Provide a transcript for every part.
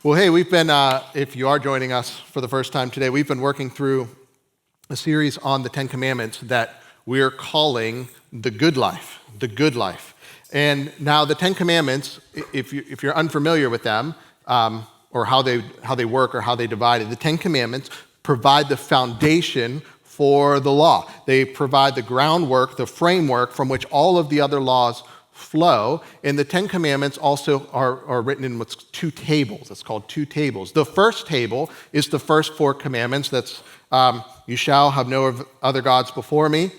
Well, hey, we've been, if you are joining us for the first time today, we've been working through a series on the Ten Commandments that we're calling the good life, the good life. And now the Ten Commandments, if you're unfamiliar with them, or how they work or how they divide it, the Ten Commandments provide the foundation for the law. They provide the groundwork, the framework from which all of the other laws flow. And the Ten Commandments also are written in what's two tables. It's called two tables. The first table is the first four commandments. That's you shall have no other gods before me.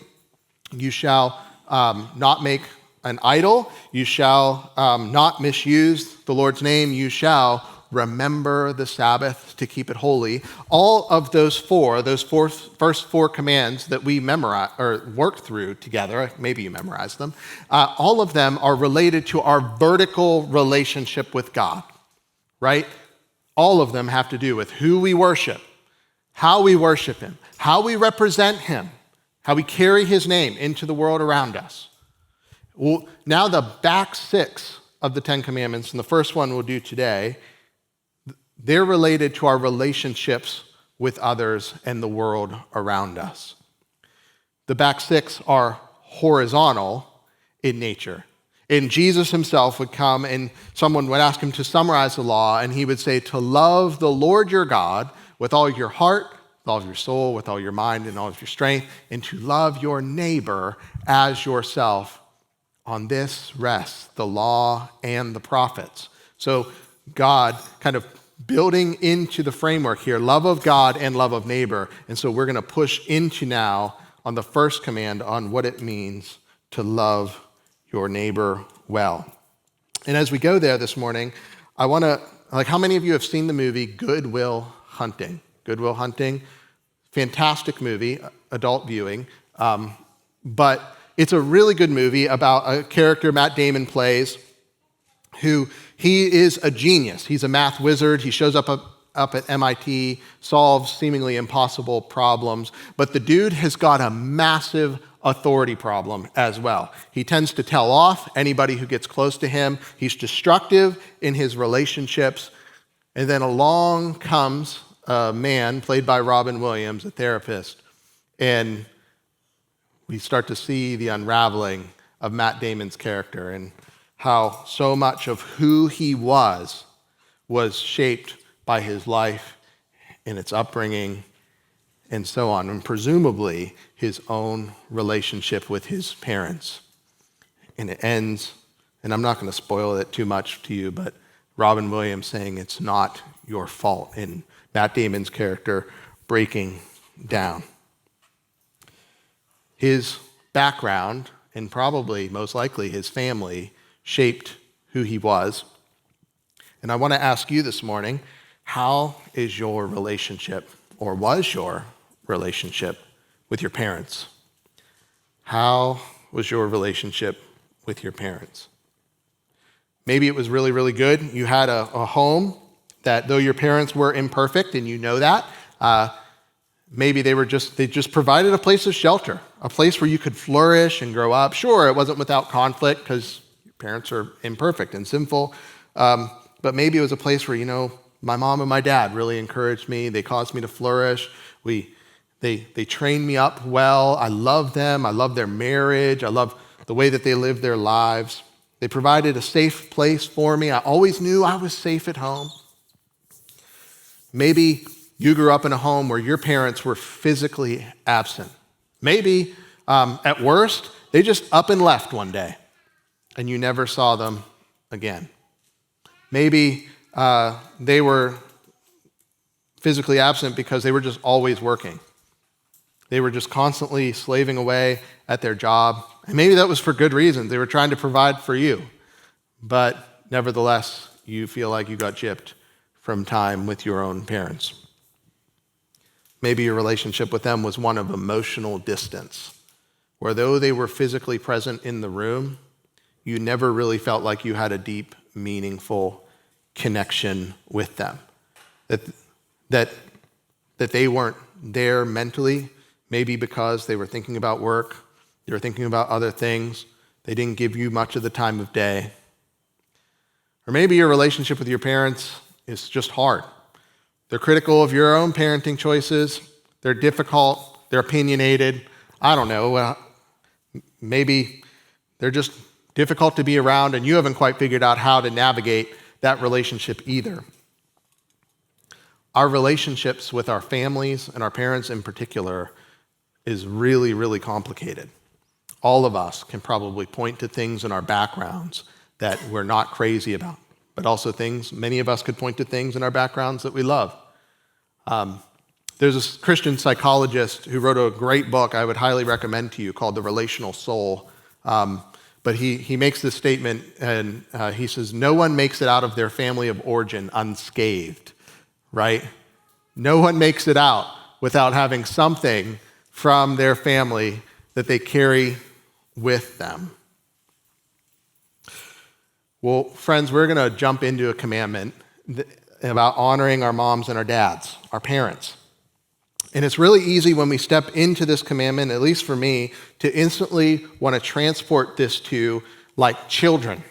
You shall not make an idol. You shall not misuse the Lord's name. You shall remember the Sabbath to keep it holy. All of those first four commands that we memorize or work through together, maybe you memorize them, all of them are related to our vertical relationship with God, right? All of them have to do with who we worship, how we worship him, how we represent him, how we carry his name into the world around us. Well, now the back six of the Ten Commandments, and the first one we'll do today, they're related to our relationships with others and the world around us. The back six are horizontal in nature. And Jesus himself would come and someone would ask him to summarize the law, and he would say to love the Lord your God with all your heart, with all of your soul, with all your mind, and all of your strength, and to love your neighbor as yourself. On this rests the law and the prophets. So God kind of building into the framework here, love of God and love of neighbor. And so we're going to push into now on the first command on what it means to love your neighbor well. And as we go there this morning, I want to, how many of you have seen the movie Good Will Hunting? Good Will Hunting, fantastic movie, adult viewing, but it's a really good movie about a character Matt Damon plays who he is a genius. He's a math wizard. He shows up at MIT, solves seemingly impossible problems, but the dude has got a massive authority problem as well. He tends to tell off anybody who gets close to him. He's destructive in his relationships. And then along comes a man played by Robin Williams, a therapist, and we start to see the unraveling of Matt Damon's character and how so much of who he was shaped by his life and its upbringing and so on, and presumably his own relationship with his parents. And it ends, and I'm not going to spoil it too much to you, but Robin Williams saying it's not your fault, and Matt Damon's character breaking down. His background, and probably most likely his family, shaped who he was. And I want to ask you this morning, how is your relationship, or was your relationship with your parents? How was your relationship with your parents? Maybe it was really, really good. You had a home that, though your parents were imperfect, and you know that, maybe they just provided a place of shelter, a place where you could flourish and grow up. Sure, it wasn't without conflict because your parents are imperfect and sinful, but maybe it was a place where, my mom and my dad really encouraged me. They caused me to flourish. They trained me up well. I love them. I love their marriage. I love the way that they live their lives. They provided a safe place for me. I always knew I was safe at home. Maybe you grew up in a home where your parents were physically absent. Maybe, at worst, they just up and left one day, and you never saw them again. Maybe they were physically absent because they were just always working. They were just constantly slaving away at their job. And maybe that was for good reasons. They were trying to provide for you. But nevertheless, you feel like you got gypped from time with your own parents. Maybe your relationship with them was one of emotional distance, where though they were physically present in the room, you never really felt like you had a deep, meaningful connection with them. That they weren't there mentally, maybe because they were thinking about work, they were thinking about other things, they didn't give you much of the time of day. Or maybe your relationship with your parents It's just hard. They're critical of your own parenting choices. They're difficult. They're opinionated. I don't know. Maybe they're just difficult to be around, and you haven't quite figured out how to navigate that relationship either. Our relationships with our families and our parents in particular is really, really complicated. All of us can probably point to things in our backgrounds that we're not crazy about, but also many of us could point to things in our backgrounds that we love. There's a Christian psychologist who wrote a great book I would highly recommend to you called The Relational Soul. But he makes this statement, and he says, no one makes it out of their family of origin unscathed, right? No one makes it out without having something from their family that they carry with them. Well, friends, we're going to jump into a commandment about honoring our moms and our dads, our parents. And it's really easy when we step into this commandment, at least for me, to instantly want to transport this to like children,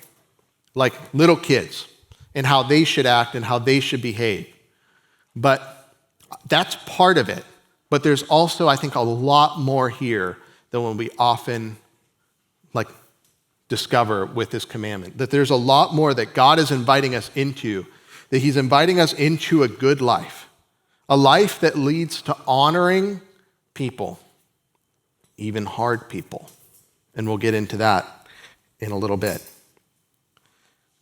like little kids, and how they should act and how they should behave. But that's part of it. But there's also, I think, a lot more here than when we often discover with this commandment. That there's a lot more that God is inviting us into, that he's inviting us into a good life. A life that leads to honoring people, even hard people. And we'll get into that in a little bit.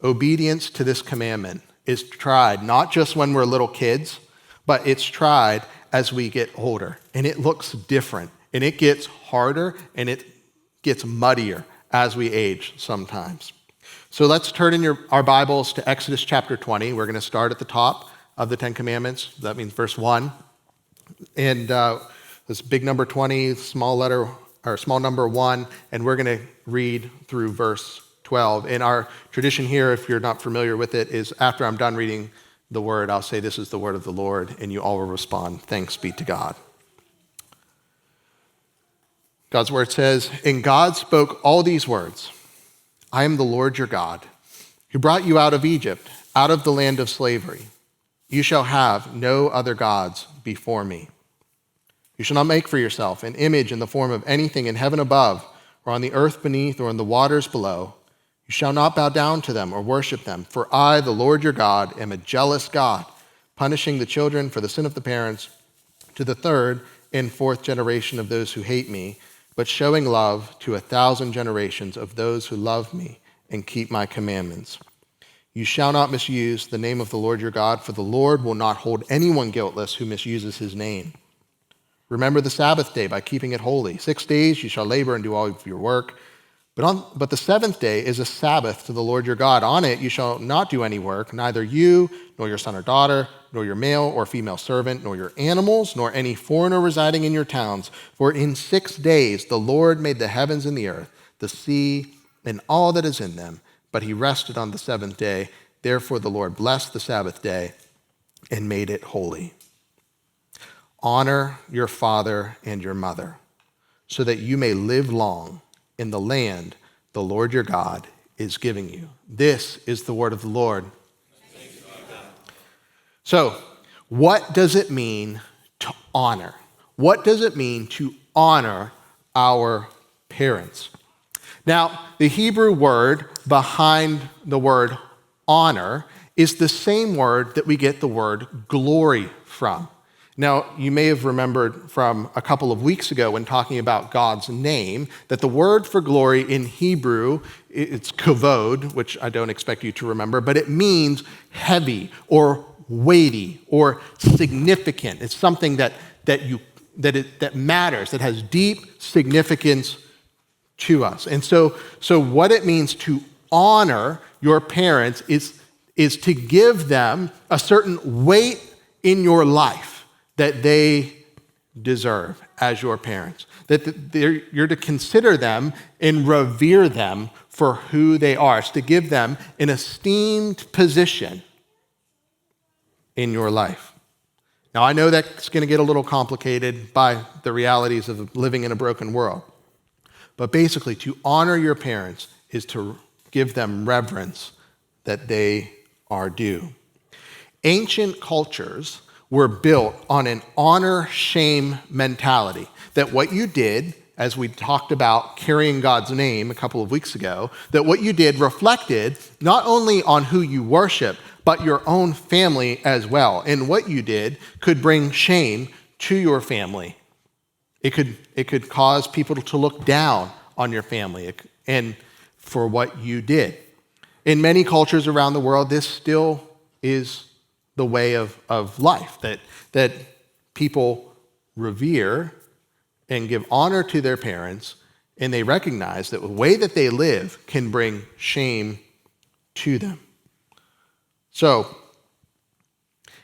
Obedience to this commandment is tried not just when we're little kids, but it's tried as we get older. And it looks different. And it gets harder and it gets muddier as we age sometimes. So let's turn in our Bibles to Exodus chapter 20. We're going to start at the top of the Ten Commandments. That means verse 1. And this big number 20, small number 1, and we're going to read through verse 12. And our tradition here, if you're not familiar with it, is after I'm done reading the word, I'll say, "This is the word of the Lord," and you all will respond, "Thanks be to God." God's word says, "And God spoke all these words, I am the Lord your God, who brought you out of Egypt, out of the land of slavery. You shall have no other gods before me. You shall not make for yourself an image in the form of anything in heaven above, or on the earth beneath, or in the waters below. You shall not bow down to them or worship them, for I, the Lord your God, am a jealous God, punishing the children for the sin of the parents to the third and fourth generation of those who hate me, but showing love to 1,000 generations of those who love me and keep my commandments. You shall not misuse the name of the Lord your God, for the Lord will not hold anyone guiltless who misuses his name. Remember the Sabbath day by keeping it holy. 6 days you shall labor and do all of your work. But the seventh day is a Sabbath to the Lord your God. On it you shall not do any work, neither you, nor your son or daughter, nor your male or female servant, nor your animals, nor any foreigner residing in your towns. For in 6 days the Lord made the heavens and the earth, the sea, and all that is in them. But he rested on the seventh day. Therefore the Lord blessed the Sabbath day and made it holy. Honor your father and your mother, so that you may live long in the land the Lord your God is giving you." This is the word of the Lord. So, what does it mean to honor? What does it mean to honor our parents? Now, the Hebrew word behind the word honor is the same word that we get the word glory from. Now, you may have remembered from a couple of weeks ago when talking about God's name that the word for glory in Hebrew, it's kavod, which I don't expect you to remember, but it means heavy or weighty or significant. It's something that matters, that has deep significance to us. And so what it means to honor your parents is to give them a certain weight in your life that they deserve as your parents. That you're to consider them and revere them for who they are. It's to give them an esteemed position in your life. Now, I know that's going to get a little complicated by the realities of living in a broken world. But basically, to honor your parents is to give them reverence that they are due. Ancient cultures were built on an honor-shame mentality, that what you did, as we talked about carrying God's name a couple of weeks ago, that what you did reflected not only on who you worship, but your own family as well. And what you did could bring shame to your family. It could cause people to look down on your family and for what you did. In many cultures around the world, this still is the way of life, that people revere and give honor to their parents, and they recognize that the way that they live can bring shame to them. So,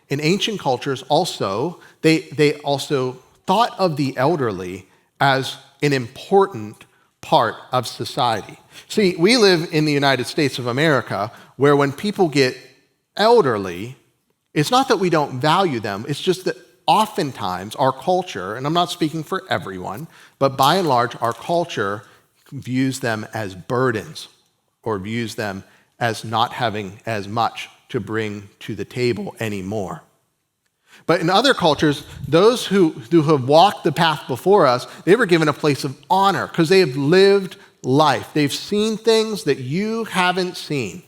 in ancient cultures also, they also thought of the elderly as an important part of society. See, we live in the United States of America, where when people get elderly, it's not that we don't value them, it's just that oftentimes our culture, and I'm not speaking for everyone, but by and large, our culture views them as burdens or views them as not having as much to bring to the table anymore. But in other cultures, those who have walked the path before us, they were given a place of honor because they have lived life. They've seen things that you haven't seen.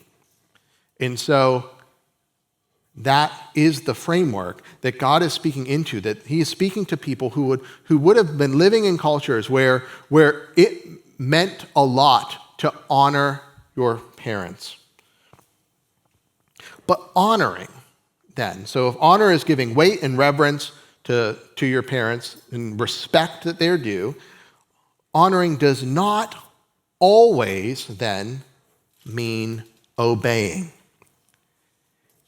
And so that is the framework that God is speaking into, that he is speaking to people who would have been living in cultures where it meant a lot to honor your parents. But honoring, then, so if honor is giving weight and reverence to your parents and respect that they're due, honoring does not always then mean obeying.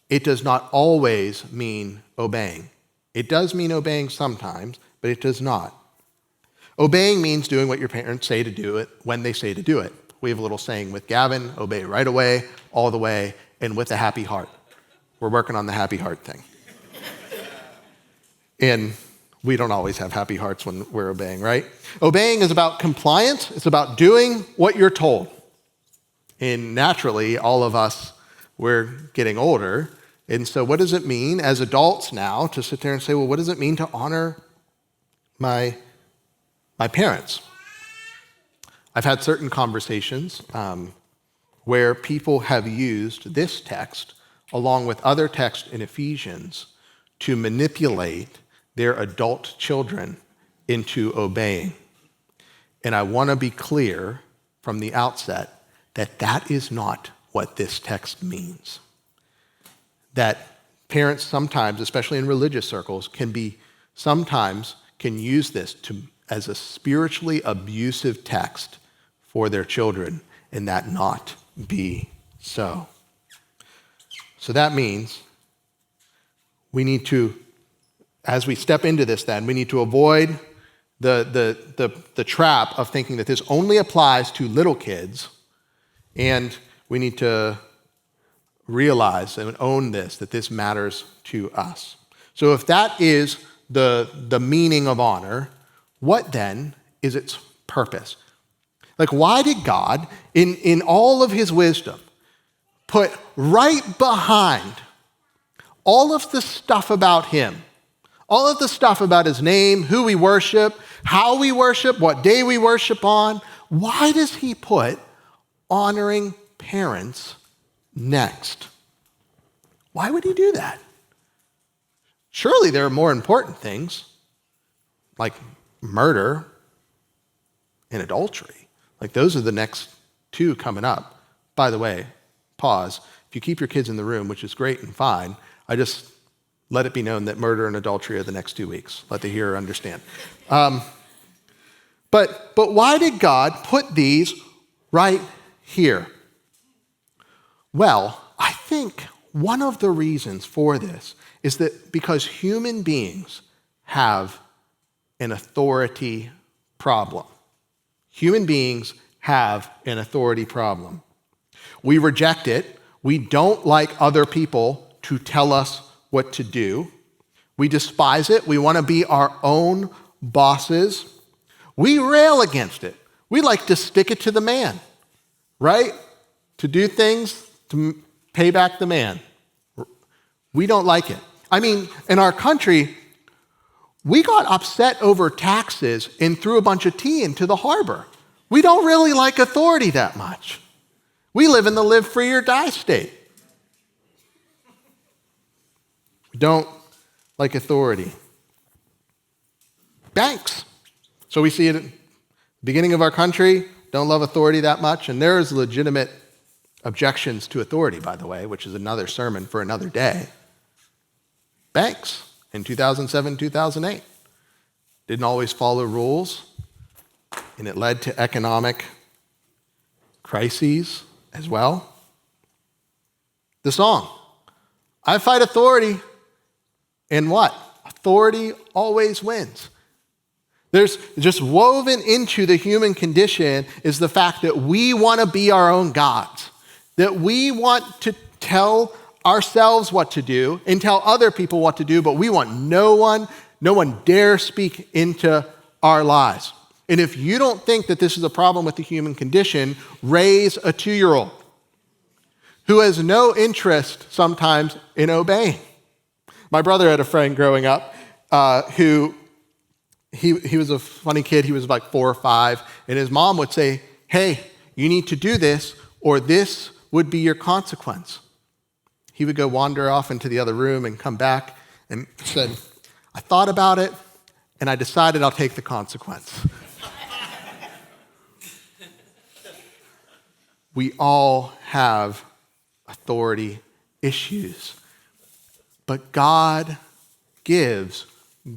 It does not always mean obeying. It does mean obeying sometimes, but it does not. Obeying means doing what your parents say to do it when they say to do it. We have a little saying with Gavin, obey right away, all the way, and with a happy heart. We're working on the happy heart thing. And we don't always have happy hearts when we're obeying, right? Obeying is about compliance. It's about doing what you're told. And naturally, all of us, we're getting older. And so what does it mean as adults now to sit there and say, well, what does it mean to honor my parents? I've had certain conversations where people have used this text along with other texts in Ephesians to manipulate their adult children into obeying. And I want to be clear from the outset that that is not what this text means. That parents sometimes, especially in religious circles, can use this as a spiritually abusive text for their children, and that not be so. So that means we need to, as we step into this then, we need to avoid the trap of thinking that this only applies to little kids, and we need to realize and own this, that this matters to us. So if that is the meaning of honor, what then is its purpose? Like, why did God, in all of his wisdom, put right behind all of the stuff about him, all of the stuff about his name, who we worship, how we worship, what day we worship on, why does he put honoring parents next? Why would he do that? Surely there are more important things, like murder and adultery. Like, those are the next two coming up. By the way, pause. If you keep your kids in the room, which is great and fine, I just let it be known that murder and adultery are the next 2 weeks. Let the hearer understand. But why did God put these right here? Well, I think one of the reasons for this is that because human beings have an authority problem. Human beings have an authority problem. We reject it. We don't like other people to tell us what to do. We despise it. We want to be our own bosses. We rail against it. We like to stick it to the man, right? To do things to pay back the man. We don't like it. I mean, in our country, we got upset over taxes and threw a bunch of tea into the harbor. We don't really like authority that much. We live in the live free or die state. We don't like authority. Banks. So we see it at the beginning of our country, don't love authority that much, and there's legitimate objections to authority, by the way, which is another sermon for another day. Banks in 2007, 2008 didn't always follow rules, and it led to economic crises as well. The song, I fight authority, and what? Authority always wins. There's just woven into the human condition is the fact that we want to be our own gods, that we want to tell ourselves what to do and tell other people what to do, but we want no one dare speak into our lives. And if you don't think that this is a problem with the human condition, raise a 2-year-old who has no interest sometimes in obeying. My brother had a friend growing up who he was a funny kid. He was like 4 or 5, and his mom would say, hey, you need to do this or this would be your consequence. He would go wander off into the other room and come back and said, I thought about it and I decided I'll take the consequence. We all have authority issues, but God gives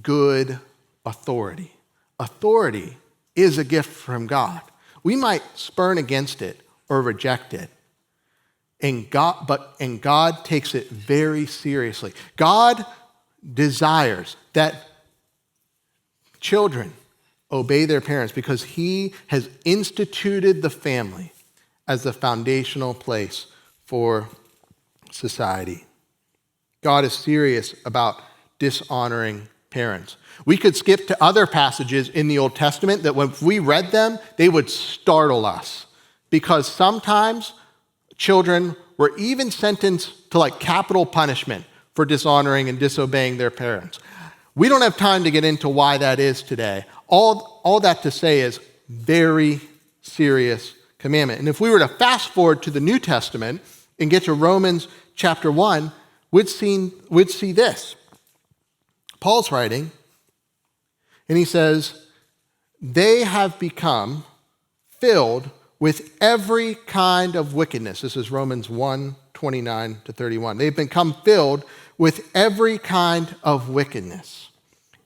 good authority. Authority is a gift from God. We might spurn against it or reject it, and God takes it very seriously. God desires that children obey their parents because he has instituted the family as the foundational place for society. God is serious about dishonoring parents. We could skip to other passages in the Old Testament that when we read them, they would startle us because sometimes children were even sentenced to like capital punishment for dishonoring and disobeying their parents. We don't have time to get into why that is today. All that to say is very serious commandment. And if we were to fast forward to the New Testament and get to Romans chapter 1, we'd see this. Paul's writing, and he says, they have become filled with every kind of wickedness. This is Romans 1, 29 to 31. They've become filled with every kind of wickedness,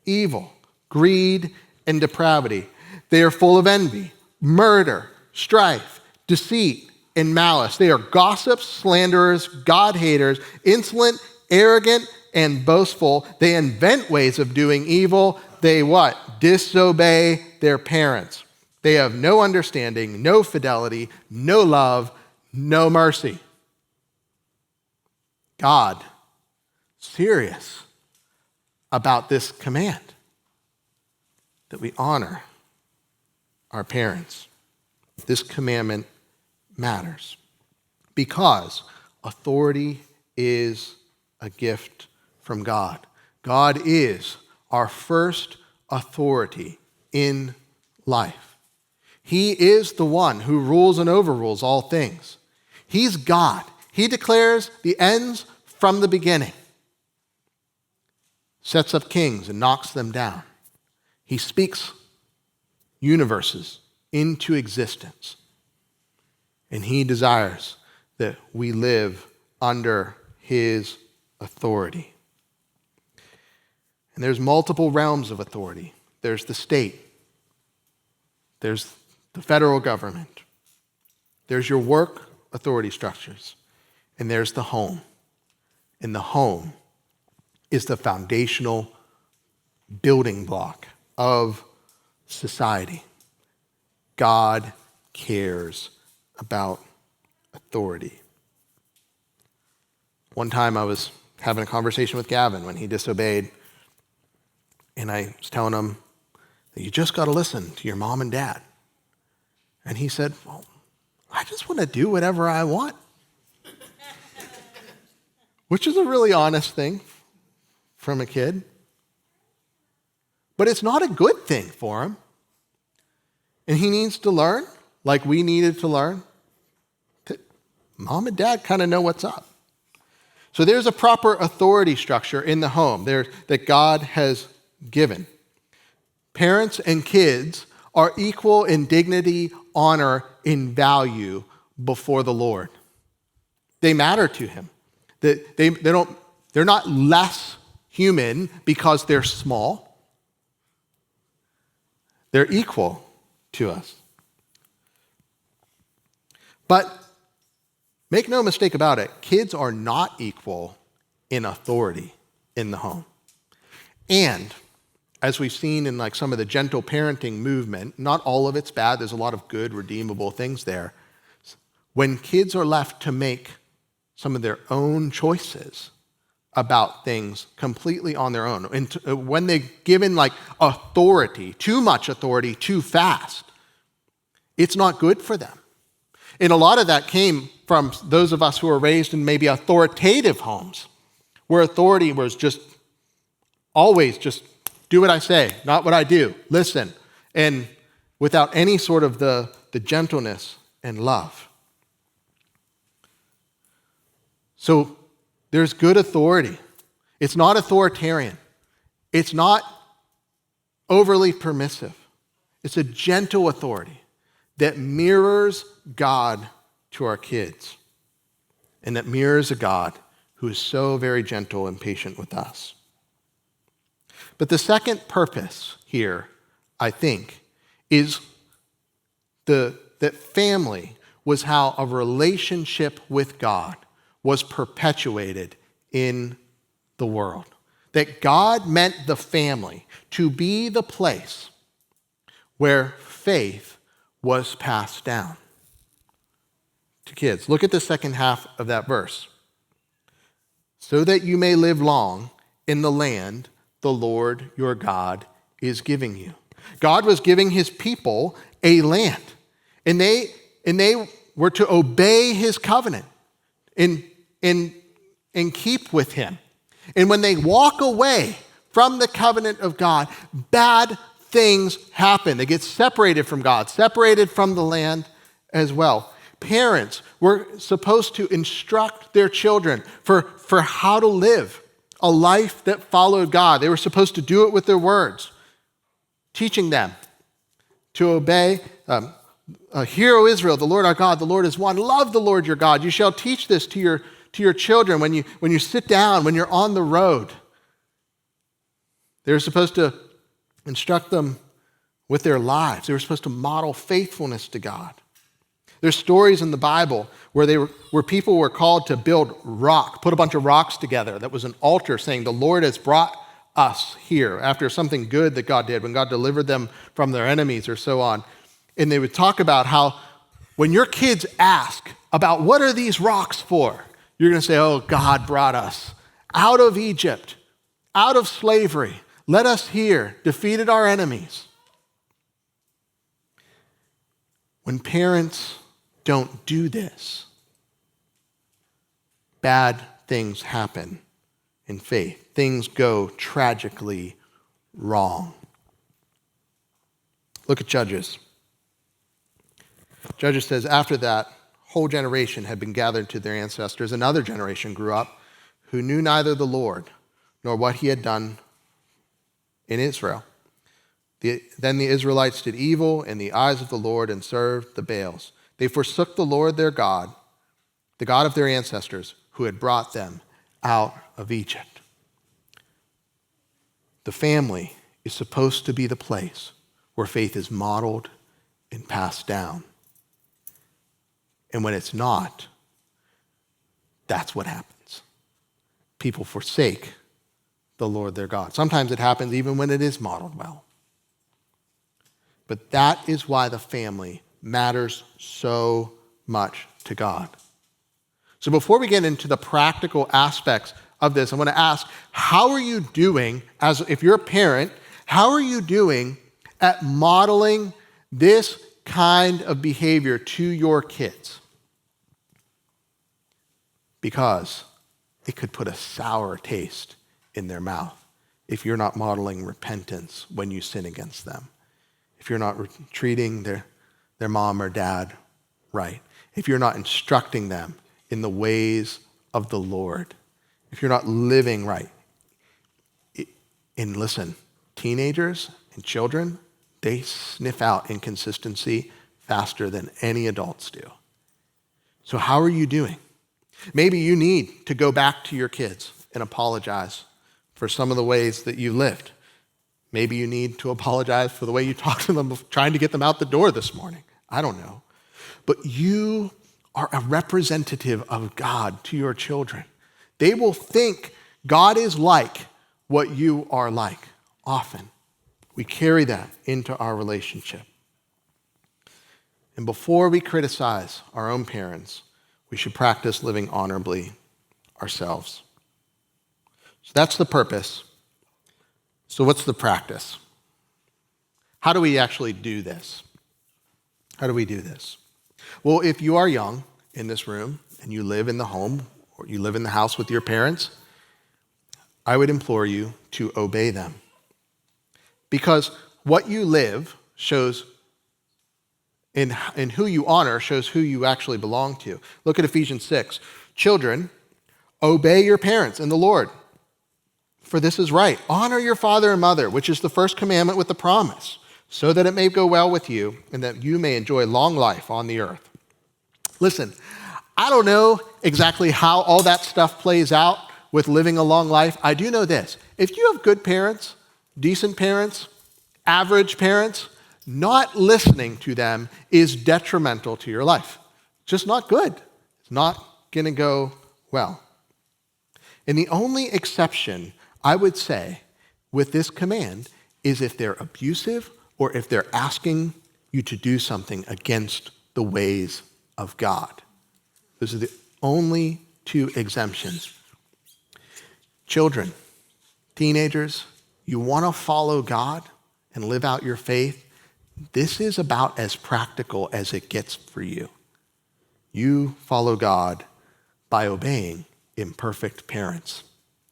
evil, greed, and depravity. They are full of envy, murder, strife, deceit, and malice. They are gossips, slanderers, God-haters, insolent, arrogant, and boastful. They invent ways of doing evil. They what? Disobey their parents. They have no understanding, no fidelity, no love, no mercy. God, serious about this command that we honor our parents. This commandment matters because authority is a gift from God. God is our first authority in life. He is the one who rules and overrules all things. He's God. He declares the ends from the beginning, sets up kings and knocks them down. He speaks universes into existence, and he desires that we live under his authority. And there's multiple realms of authority. There's the state. There's the federal government. There's your work authority structures. And there's the home. And the home is the foundational building block of society. God cares about authority. One time I was having a conversation with Gavin when he disobeyed, and I was telling him that you just got to listen to your mom and dad. And he said, well, I just want to do whatever I want. which is a really honest thing from a kid. But it's not a good thing for him. And he needs to learn, like we needed to learn, that mom and dad kind of know what's up. So there's a proper authority structure in the home that God has given. Parents and kids are equal in dignity, honor, in value before the Lord. They matter to him. They're not less human because they're small. They're equal to us. But make no mistake about it, kids are not equal in authority in the home. And as we've seen in like some of the gentle parenting movement, not all of it's bad. There's a lot of good, redeemable things there. When kids are left to make some of their own choices about things completely on their own, and when they're given like authority, too much authority, too fast, it's not good for them. And a lot of that came from those of us who were raised in maybe authoritative homes, where authority was just always just do what I say, not what I do. Listen. And without any sort of the gentleness and love. So there's good authority. It's not authoritarian. It's not overly permissive. It's a gentle authority that mirrors God to our kids and that mirrors a God who is so very gentle and patient with us. But the second purpose here, I think, is that family was how a relationship with God was perpetuated in the world. That God meant the family to be the place where faith was passed down to kids. Look at the second half of that verse. So that you may live long in the land the Lord your God is giving you. God was giving his people a land, and they were to obey his covenant and keep with him. And when they walk away from the covenant of God, bad things happen. They get separated from God, separated from the land as well. Parents were supposed to instruct their children for how to live a life that followed God. They were supposed to do it with their words, teaching them to obey. Hear, O Israel, the Lord our God, the Lord is one. Love the Lord your God. You shall teach this to your children when you sit down, when you're on the road. They were supposed to instruct them with their lives. They were supposed to model faithfulness to God. There's stories in the Bible where people were called to build rock, put a bunch of rocks together. That was an altar saying, the Lord has brought us here after something good that God did, when God delivered them from their enemies or so on. And they would talk about how when your kids ask about what are these rocks for, you're going to say, oh, God brought us out of Egypt, out of slavery. Led us here, defeated our enemies. When parents don't do this, bad things happen in faith. Things go tragically wrong. Look at Judges. Judges says, after that whole generation had been gathered to their ancestors, another generation grew up who knew neither the Lord nor what he had done in Israel. Then the Israelites did evil in the eyes of the Lord and served the Baals. They forsook the Lord their God, the God of their ancestors, who had brought them out of Egypt. The family is supposed to be the place where faith is modeled and passed down. And when it's not, that's what happens. People forsake the Lord their God. Sometimes it happens even when it is modeled well. But that is why the family matters so much to God. So before we get into the practical aspects of this, I want to ask, how are you doing, if you're a parent, how are you doing at modeling this kind of behavior to your kids? Because it could put a sour taste in their mouth if you're not modeling repentance when you sin against them, if you're not treating their mom or dad right, if you're not instructing them in the ways of the Lord, if you're not living right. And listen, teenagers and children, they sniff out inconsistency faster than any adults do. So how are you doing? Maybe you need to go back to your kids and apologize for some of the ways that you lived. Maybe you need to apologize for the way you talked to them, trying to get them out the door this morning. I don't know. But you are a representative of God to your children. They will think God is like what you are like often. We carry that into our relationship. And before we criticize our own parents, we should practice living honorably ourselves. So that's the purpose. So what's the practice? How do we actually do this? How do we do this? Well, if you are young in this room and you live in the home or you live in the house with your parents, I would implore you to obey them. Because what you live shows, in who you honor shows who you actually belong to. Look at Ephesians 6. Children, obey your parents in the Lord, for this is right. Honor your father and mother, which is the first commandment with the promise, so that it may go well with you and that you may enjoy long life on the earth. Listen, I don't know exactly how all that stuff plays out with living a long life. I do know this. If you have good parents, decent parents, average parents, not listening to them is detrimental to your life. Just not good. It's not going to go well. And the only exception, I would say, with this command is if they're abusive or if they're asking you to do something against the ways of God. Those are the only two exemptions. Children, teenagers, you want to follow God and live out your faith? This is about as practical as it gets for you. You follow God by obeying imperfect parents.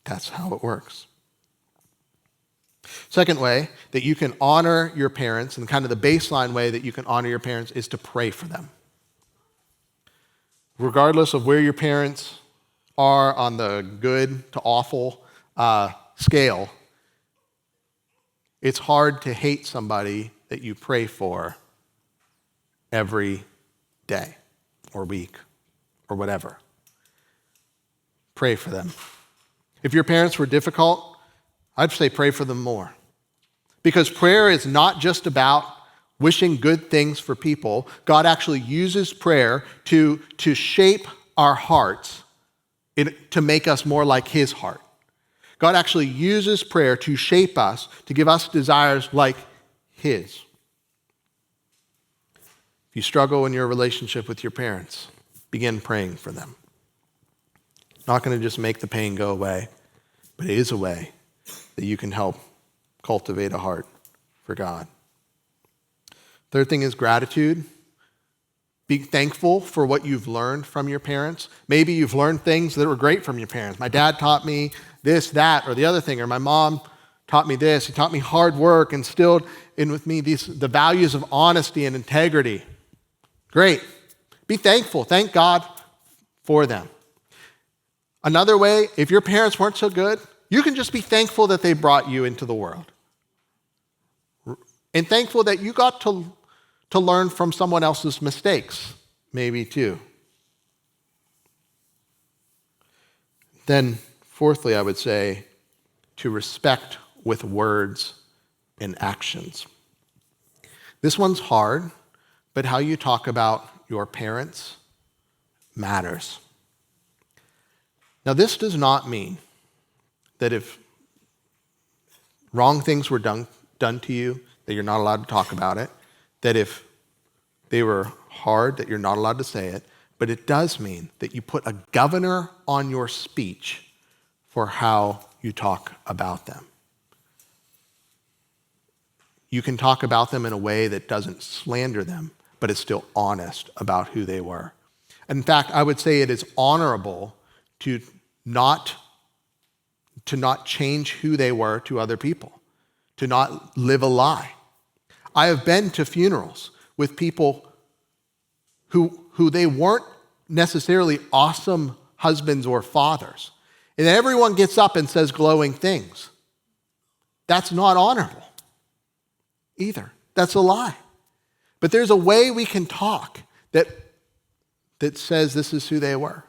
That's how it works. Second way that you can honor your parents, and kind of the baseline way that you can honor your parents, is to pray for them. Regardless of where your parents are on the good to awful scale, it's hard to hate somebody that you pray for every day or week or whatever. Pray for them. If your parents were difficult, I'd say pray for them more. Because prayer is not just about wishing good things for people. God actually uses prayer to shape our hearts, to make us more like his heart. God actually uses prayer to shape us, to give us desires like his. If you struggle in your relationship with your parents, begin praying for them. Not going to just make the pain go away, but it is a way that you can help cultivate a heart for God. Third thing is gratitude. Be thankful for what you've learned from your parents. Maybe you've learned things that were great from your parents. My dad taught me this, that, or the other thing, or my mom taught me this. He taught me hard work, instilled in with me the values of honesty and integrity. Great. Be thankful. Thank God for them. Another way, if your parents weren't so good, you can just be thankful that they brought you into the world. And thankful that you got to learn from someone else's mistakes, maybe too. Then, fourthly, I would say to respect with words and actions. This one's hard, but how you talk about your parents matters. Now, this does not mean that if wrong things were done to you, that you're not allowed to talk about it, that if they were hard, that you're not allowed to say it, but it does mean that you put a governor on your speech for how you talk about them. You can talk about them in a way that doesn't slander them, but is still honest about who they were. In fact, I would say it is honorable to to not change who they were to other people, to not live a lie. I have been to funerals with people who they weren't necessarily awesome husbands or fathers. And everyone gets up and says glowing things. That's not honorable either. That's a lie. But there's a way we can talk that says this is who they were.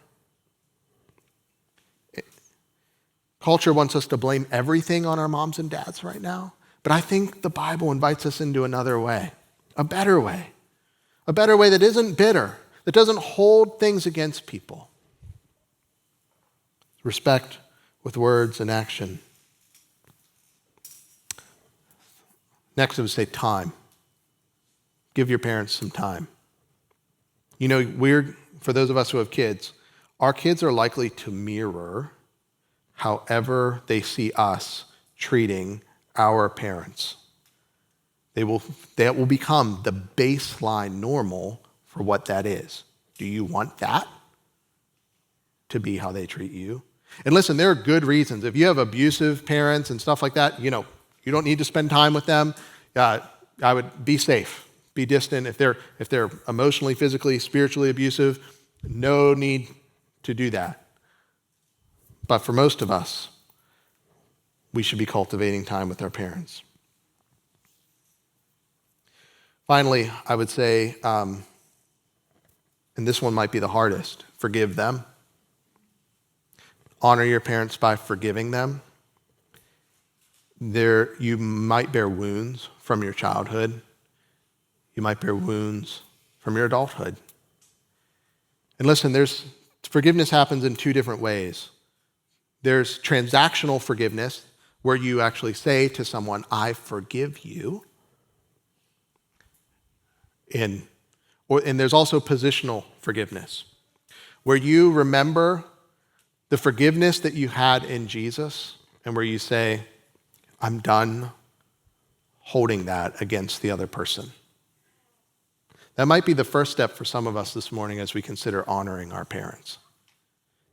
Culture wants us to blame everything on our moms and dads right now. But I think the Bible invites us into another way, a better way that isn't bitter, that doesn't hold things against people. Respect with words and action. Next, I would say time. Give your parents some time. You know, for those of us who have kids, our kids are likely to mirror however they see us treating our parents. That will become the baseline normal for what that is. Do you want that to be how they treat you? And listen, there are good reasons. If you have abusive parents and stuff like that, you don't need to spend time with them. I would be safe, be distant. If they're emotionally, physically, spiritually abusive, no need to do that. But for most of us, we should be cultivating time with our parents. Finally, I would say, and this one might be the hardest, forgive them. Honor your parents by forgiving them. You might bear wounds from your childhood. You might bear wounds from your adulthood. And listen, forgiveness happens in two different ways. There's transactional forgiveness, where you actually say to someone, I forgive you. And there's also positional forgiveness, where you remember the forgiveness that you had in Jesus, and where you say, I'm done holding that against the other person. That might be the first step for some of us this morning as we consider honoring our parents.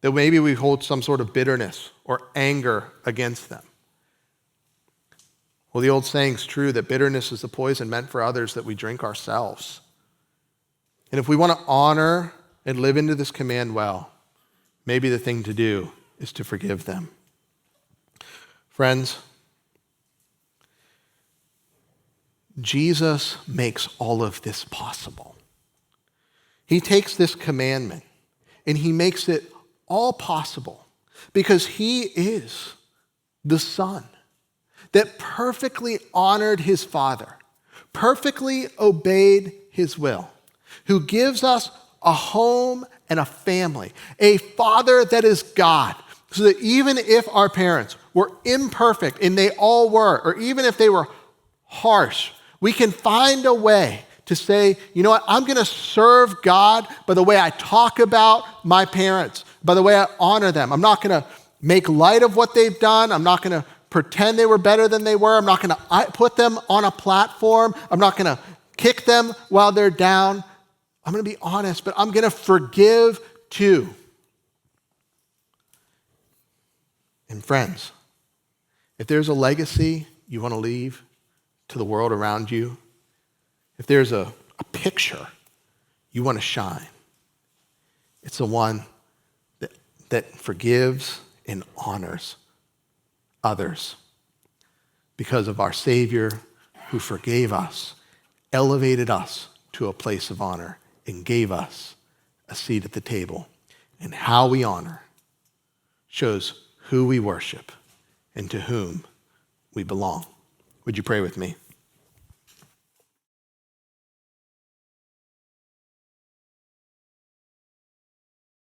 That maybe we hold some sort of bitterness or anger against them. Well, the old saying's true that bitterness is the poison meant for others that we drink ourselves. And if we want to honor and live into this command well, maybe the thing to do is to forgive them. Friends, Jesus makes all of this possible. He takes this commandment and he makes it all possible because he is the Son that perfectly honored his Father, perfectly obeyed his will, who gives us a home and a family, a Father that is God, so that even if our parents were imperfect, and they all were, or even if they were harsh, we can find a way to say, you know what, I'm going to serve God by the way I talk about my parents, by the way I honor them. I'm not going to make light of what they've done. I'm not going to pretend they were better than they were. I'm not going to put them on a platform. I'm not going to kick them while they're down. I'm going to be honest, but I'm going to forgive too. And friends, if there's a legacy you want to leave to the world around you, if there's a picture you want to shine, it's the one that forgives and honors others because of our Savior who forgave us, elevated us to a place of honor, and gave us a seat at the table. And how we honor shows who we worship and to whom we belong. Would you pray with me?